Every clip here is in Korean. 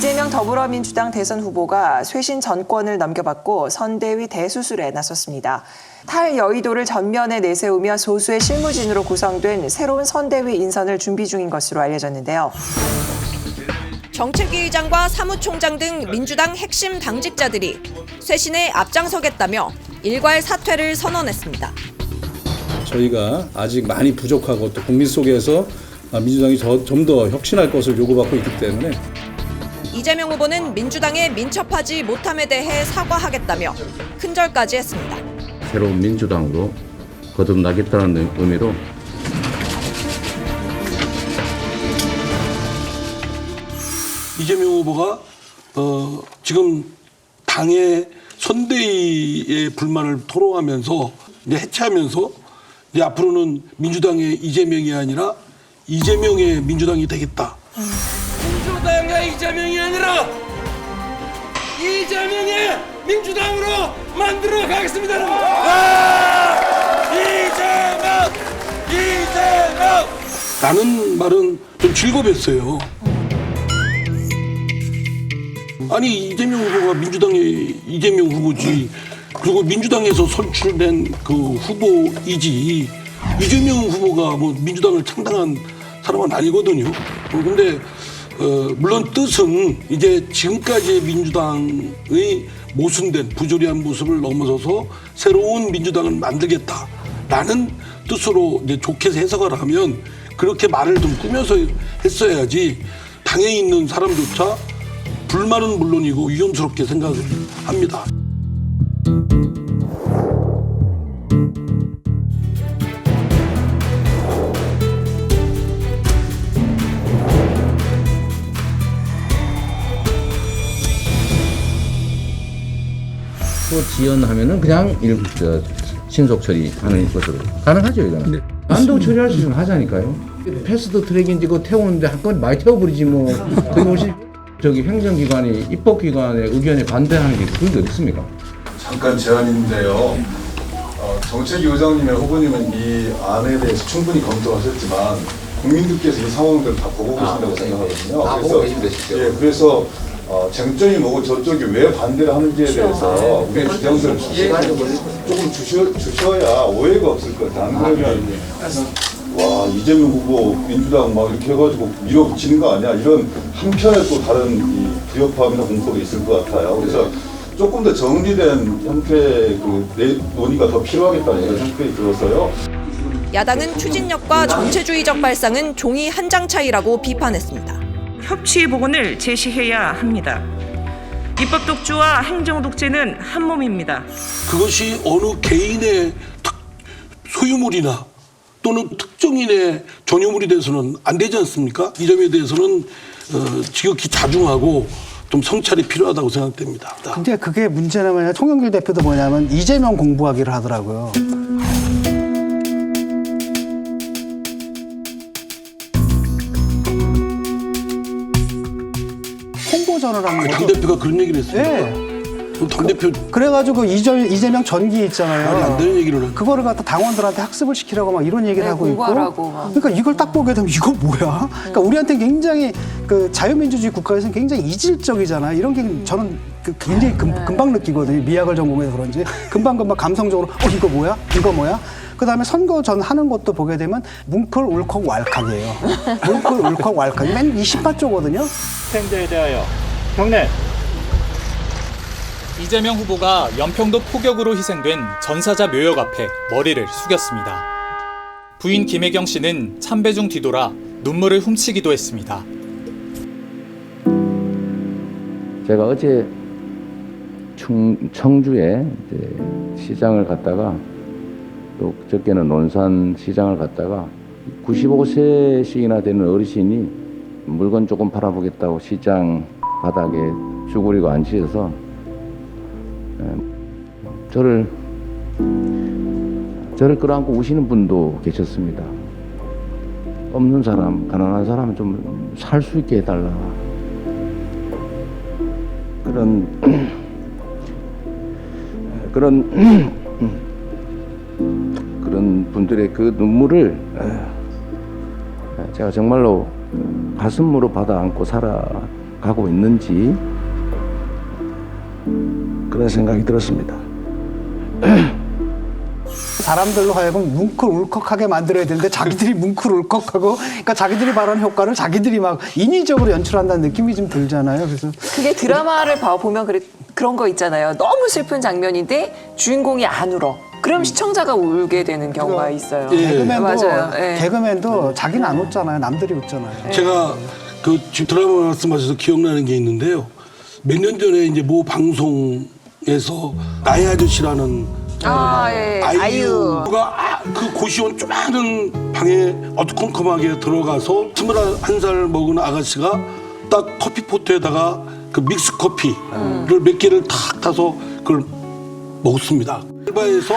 이재명 더불어민주당 대선 후보가 쇄신 전권을 넘겨받고 선대위 대수술에 나섰습니다. 탈여의도를 전면에 내세우며 소수의 실무진으로 구성된 새로운 선대위 인선을 준비 중인 것으로 알려졌는데요. 정책위의장과 사무총장 등 민주당 핵심 당직자들이 쇄신에 앞장서겠다며 일괄 사퇴를 선언했습니다. 저희가 아직 많이 부족하고 또 국민 속에서 민주당이 좀 더 혁신할 것을 요구받고 있기 때문에 이재명 후보는 민주당에 민첩하지 못함에 대해 사과하겠다며 큰절까지 했습니다. 새로운 민주당으로 거듭나겠다는 의미로 이재명 후보가 지금 당의 선대위의 불만을 토로하면서 이제 해체하면서 이제 앞으로는 민주당의 이재명이 아니라 이재명의 민주당이 되겠다. 민주당의 이재명이 아니라 이재명의 민주당으로 만들어 가겠습니다. 이재명! 라는 말은 좀 즐거웠어요. 아니 이재명 후보가 민주당의 이재명 후보지, 그리고 민주당에서 선출된 그 후보이지, 이재명 후보가 뭐 민주당을 창당한 사람은 아니거든요. 근데 물론 뜻은 이제 지금까지의 민주당의 모순된 부조리한 모습을 넘어서서 새로운 민주당을 만들겠다라는 뜻으로 이제 좋게 해석을 하면 그렇게 말을 좀 꾸며서 했어야지, 당에 있는 사람조차 불만은 물론이고 위험스럽게 생각을 합니다. 또 지연하면은 그냥 신속 처리하는 것으로 가능하죠, 이거는. 네. 안도 처리할 수 있으면 하자니까요. 패스트 트랙인지 그거 태우는데 한건 많이 태워버리지 뭐. 그것이 저기 행정기관이 입법기관의 의견에 반대하는 게 그게 어디 있습니까? 잠깐 제안인데요. 정책위 의장님이나 후보님은 이 안에 대해서 충분히 검토하셨지만 국민들께서 이 상황들을 다 보고 계신다고 생각하거든요. 다 보고 계시면 되시죠. 예, 그래서 쟁점이 뭐고 저쪽이 왜 반대를 하는지에 대해서 우리의 주장들을 조금 주셔야 오해가 없을 것 같아요. 안 그러면 와 이재명 후보 민주당 막 이렇게 해가지고 밀어붙이는 거 아니야, 이런 한편에 또 다른 이 불협화음이나 공포가 있을 것 같아요. 그래서 조금 더 정리된 형태의 그 논의가 더 필요하겠다는 이런 생각이 들어서요. 야당은 추진력과 전체주의적 발상은 종이 한 장 차이라고 비판했습니다. 협치의 복원을 제시해야 합니다. 입법 독주와 행정 독재는 한 몸입니다. 그것이 어느 개인의 소유물이나 또는 특정인의 전유물이 돼서는 안 되지 않습니까? 이 점에 대해서는 지극히 자중하고 좀 성찰이 필요하다고 생각됩니다. 근데 그게 문제는 뭐냐, 송영길 대표도 뭐냐면 이재명 공부하기를 하더라고요. 홍보전을 하는 거죠. 당대표가 그런 얘기를 했어요. 네. 당대표 그래가지고 이재명 전기 있잖아요. 말이 안 되는 얘기를 하는. 그거를 갖다 당원들한테 학습을 시키라고 막 이런 얘기를 하고 있고. 그러니까 이걸 딱 보게 되면 이거 뭐야? 그러니까 우리한테 굉장히 그 자유민주주의 국가에서는 굉장히 이질적이잖아요. 이런 게 저는 굉장히 금방 느끼거든요. 미학을 전공해서 그런지 금방 감성적으로 이거 뭐야? 이거 뭐야? 그다음에 선거 전 하는 것도 보게 되면 뭉클 울컥 왈칵이에요. 뭉클 울컥 왈칵. 맨 20파조거든요. 스탠드에 대하여 경례. 이재명 후보가 연평도 포격으로 희생된 전사자 묘역 앞에 머리를 숙였습니다. 부인 김혜경 씨는 참배 중 뒤돌아 눈물을 훔치기도 했습니다. 제가 어제 청주에 이제 시장을 갔다가 또 그저께는 논산 시장을 갔다가 95세씩이나 되는 어르신이 물건 조금 팔아보겠다고 시장 바닥에 쭈그리고 앉으셔서 저를 끌어안고 우시는 분도 계셨습니다. 없는 사람, 가난한 사람은 좀 살 수 있게 해달라. 그런 분들의 그 눈물을 제가 정말로 가슴으로 받아 안고 가고 있는지 그런 생각이 들었습니다. 사람들로 하여금 뭉클울컥하게 만들어야 되는데 자기들이 뭉클울컥하고 그러니까 자기들이 바라는 효과를 자기들이 막 인위적으로 연출한다는 느낌이 좀 들잖아요. 그래서 그게 드라마를 보면 그런 거 있잖아요. 너무 슬픈 장면인데 주인공이 안 울어. 그럼 시청자가 울게 되는 경우가 있어요. 개그맨도, 맞아요. 예. 개그맨도 자기는 안 웃잖아요. 남들이 웃잖아요. 제가 그 지금 드라마 말씀하셔서 기억나는 게 있는데요. 몇 년 전에 이제 모 방송에서 나의 아저씨라는 아이유가 그 고시원 조그마한 방에 어두컴컴하게 들어가서 21살 먹은 아가씨가 딱 커피포트에다가 그 믹스 커피를 몇 개를 탁 타서 그걸 먹었습니다. 알바에서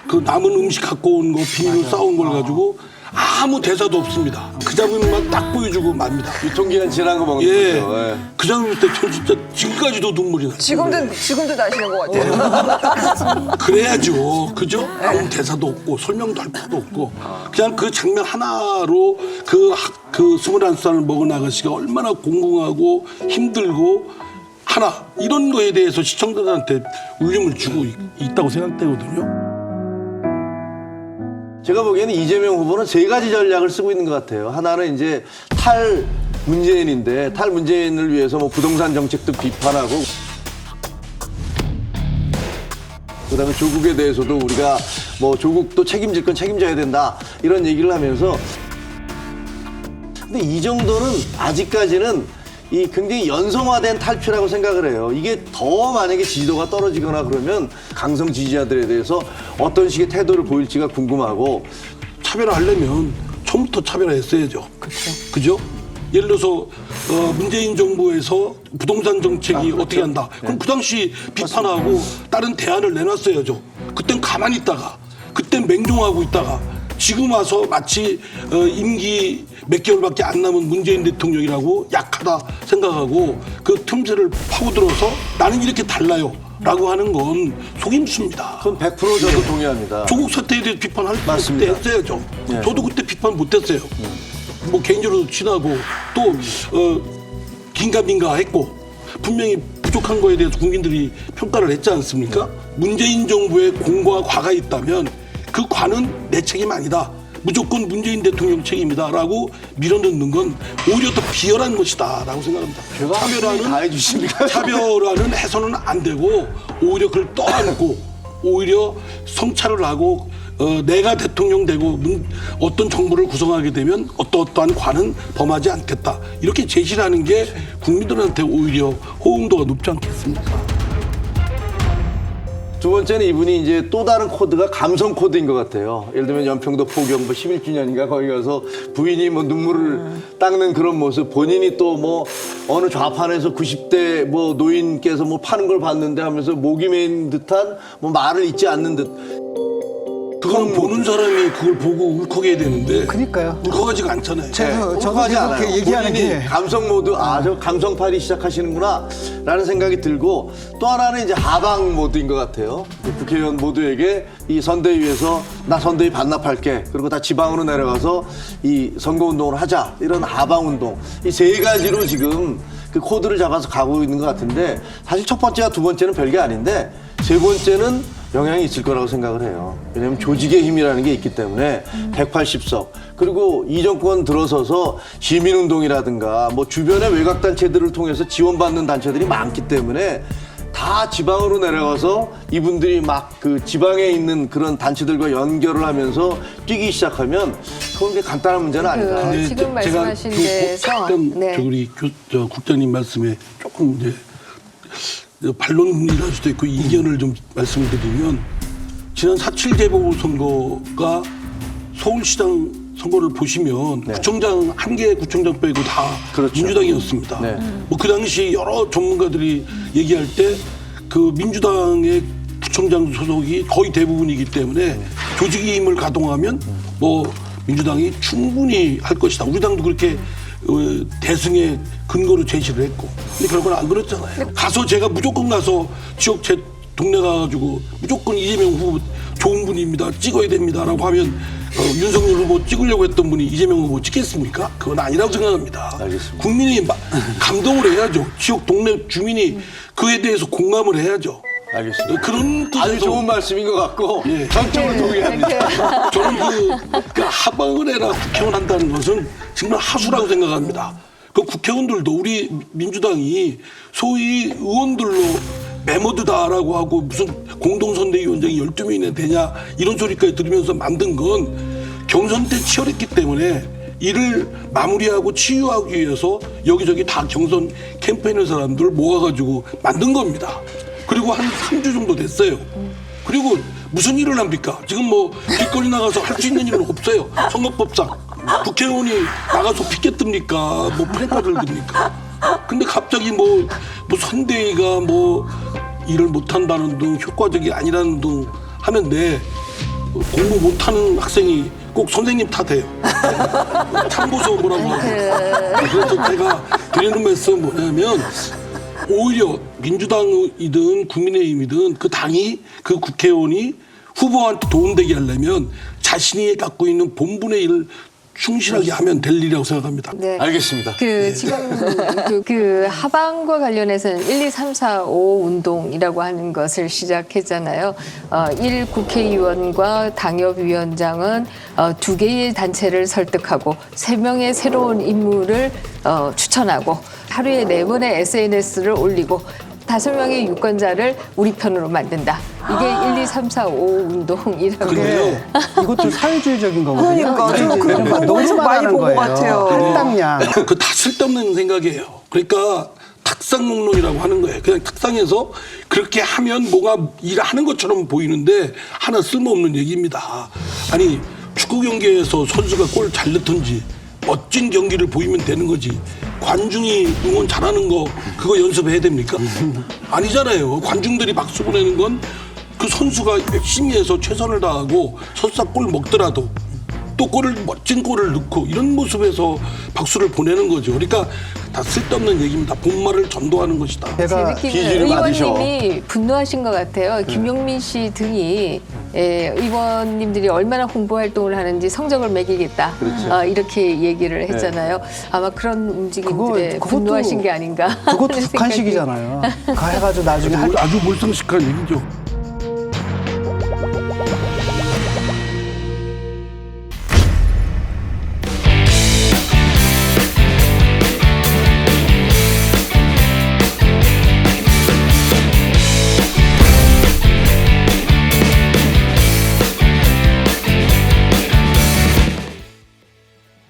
그 남은 음식 갖고 온 거 비닐로 싸온 걸 가지고 아무 대사도 없습니다. 그 장면만 딱 보여주고 맙니다. 유통기한 지난 거 먹는 거죠. 예. 그 장면 때 저 진짜 지금까지도 눈물이 나요. 지금도 나시는 것 같아요. 그래야죠. 그죠? 아무 대사도 없고 설명도 할 것도 없고 그냥 그 장면 하나로 그 21살을 먹은 아가씨가 얼마나 공공하고 힘들고 하나 이런 거에 대해서 시청자들한테 울림을 주고 있다고 생각되거든요. 제가 보기에는 이재명 후보는 세 가지 전략을 쓰고 있는 것 같아요. 하나는 이제 탈 문재인인데 탈 문재인을 위해서 뭐 부동산 정책도 비판하고 그다음에 조국에 대해서도 우리가 뭐 조국도 책임질 건 책임져야 된다 이런 얘기를 하면서 근데 이 정도는 아직까지는 이 굉장히 연성화된 탈피라고 생각을 해요. 이게 더 만약에 지지도가 떨어지거나 그러면 강성 지지자들에 대해서 어떤 식의 태도를 보일지가 궁금하고 차별화하려면 처음부터 차별화했어야죠. 그죠? 예를 들어서 문재인 정부에서 부동산 정책이 어떻게 한다. 그럼 그 당시 비판하고 다른 대안을 내놨어야죠. 그땐 가만히 있다가 그땐 맹종하고 있다가 지금 와서 마치 임기 몇 개월밖에 안 남은 문재인 대통령이라고 약하다 생각하고 그 틈새를 파고들어서 나는 이렇게 달라요 라고 하는 건 속임수입니다. 그건 100% 저도 동의합니다. 조국 사태에 대해 비판할 때 맞습니다. 그때 했어야죠. 네. 저도 그때 비판 못했어요. 뭐 개인적으로 친하고 또 긴가민가 했고 분명히 부족한 거에 대해서 국민들이 평가를 했지 않습니까? 문재인 정부의 공과 과가 있다면 그 과는 내 책임 아니다. 무조건 문재인 대통령 책임이다라고 밀어넣는 건 오히려 더 비열한 것이다라고 생각합니다. 차별화는 해서는 안 되고 오히려 그걸 떠안고 오히려 성찰을 하고 내가 대통령 되고 어떤 정부를 구성하게 되면 어떠한 과는 범하지 않겠다. 이렇게 제시를 하는 게 국민들한테 오히려 호응도가 높지 않겠습니까? 두 번째는 이분이 이제 또 다른 코드가 감성 코드인 것 같아요. 예를 들면 연평도 포경 11주년인가 거기 가서 부인이 뭐 눈물을 닦는 그런 모습, 본인이 또 뭐 어느 좌판에서 90대 뭐 노인께서 뭐 파는 걸 봤는데 하면서 목이 메인 듯한 뭐 말을 잊지 않는 듯. 그건 보는 사람이 그걸 보고 울컥해야 되는데 그러니까요. 울컥하지가 않잖아요. 울컥하지 않아요. 얘기하는 본인이 게 감성 모드, 저 감성팔이 시작하시는구나 라는 생각이 들고 또 하나는 이제 하방 모드인 것 같아요. 국회의원 모두에게 이 선대위에서 나 선대위 반납할게. 그리고 다 지방으로 내려가서 이 선거운동을 하자. 이런 하방운동. 이 세 가지로 지금 그 코드를 잡아서 가고 있는 것 같은데 사실 첫 번째와 두 번째는 별게 아닌데 세 번째는 영향이 있을 거라고 생각을 해요. 왜냐하면 조직의 힘이라는 게 있기 때문에 180석 그리고 이 정권 들어서서 시민운동이라든가 뭐 주변의 외곽단체들을 통해서 지원받는 단체들이 많기 때문에 다 지방으로 내려가서 이분들이 막 그 지방에 있는 그런 단체들과 연결을 하면서 뛰기 시작하면 그건 간단한 문제는 아니다. 근데 지금 말씀하신 데서 우리 국장님 말씀에 조금 이제 반론이랄 수도 있고 이견을 좀 말씀드리면 지난 4.7 재보궐선거가 서울시장 선거를 보시면 구청장 한 개 구청장 빼고 다 민주당이었습니다. 뭐 그 당시 여러 전문가들이 얘기할 때 그 민주당의 구청장 소속이 거의 대부분이기 때문에 조직의 힘을 가동하면 뭐 민주당이 충분히 할 것이다. 우리 당도 그렇게 대승의 근거로 제시를 했고 근데 결과는 안 그랬잖아요. 가서 제가 무조건 가서 지역 제 동네 가가지고 무조건 이재명 후보 좋은 분입니다. 찍어야 됩니다라고 하면 윤석열 후보 찍으려고 했던 분이 이재명 후보 찍겠습니까? 그건 아니라고 생각합니다. 알겠습니다. 국민이 감동을 해야죠. 지역 동네 주민이 그에 대해서 공감을 해야죠. 알겠습니다. 그런 뜻에서 아주 좋은 말씀인 것 같고 예. 전적으로 동의합니다. 저는 그 하방을 해라 국회의원 한다는 것은 정말 하수라고 생각합니다. 그 국회의원들도 우리 민주당이 소위 의원들로 메모드다라고 하고 무슨 공동선대위원장이 12명이나 되냐 이런 소리까지 들으면서 만든 건 경선 때 치열했기 때문에 이를 마무리하고 치유하기 위해서 여기저기 다 경선 캠페인을 사람들을 모아가지고 만든 겁니다. 그리고 한 3주 정도 됐어요. 그리고 무슨 일을 합니까? 지금 뭐 길거리 나가서 할 수 있는 일은 없어요. 선거법상. 국회의원이 나가서 피켓 듭니까? 뭐 플래카드를 듭니까? 근데 갑자기 뭐 선대위가 뭐 일을 못한다는 등 효과적이 아니라는 등 하는데 공부 못하는 학생이 꼭 선생님 탓해요. 참고서 뭐라고 하고. 그래서 제가 드리는 말씀은 뭐냐면 오히려 민주당이든 국민의힘이든 그 당이 그 국회의원이 후보한테 도움되게 하려면 자신이 갖고 있는 본분의 일을 충실하게 하면 될 일이라고 생각합니다. 네. 알겠습니다. 지금 그 하방과 관련해서는 1, 2, 3, 4, 5 운동이라고 하는 것을 시작했잖아요. 1 국회의원과 당협위원장은 2개의 단체를 설득하고 3명의 새로운 인물을 추천하고 하루에 4번의 SNS를 올리고 5명의 유권자를 우리 편으로 만든다. 이게 1, 2, 3, 4, 5 운동이라고. 근데요. 이것도 사회주의적인 거거든요. 그러니까 저는 그런 거 너무 많이 본 것 같아요. 할당량. 그 다 쓸데없는 생각이에요. 그러니까 탁상농론이라고 하는 거예요. 그냥 탁상에서 그렇게 하면 뭐가 일하는 것처럼 보이는데 하나 쓸모없는 얘기입니다. 아니 축구 경기에서 선수가 골 잘 넣던지 멋진 경기를 보이면 되는 거지. 관중이 응원 잘하는 거 그거 연습해야 됩니까? 아니잖아요. 관중들이 박수 보내는 건 그 선수가 열심히 해서 최선을 다하고 설사 골 먹더라도 또 멋진 골을 넣고 이런 모습에서 박수를 보내는 거죠. 그러니까 다 쓸데없는 얘기입니다. 본말을 전도하는 것이다. 제 느낌은 의원님이 분노하신 것 같아요. 김용민 씨 등이 의원님들이 얼마나 홍보 활동을 하는지 성적을 매기겠다. 이렇게 얘기를 했잖아요. 아마 그런 움직임들에 분노하신 게 아닌가. 그것도 북한식이잖아요. 가 해가지고 나중에 아주 몰상식한 얘기죠.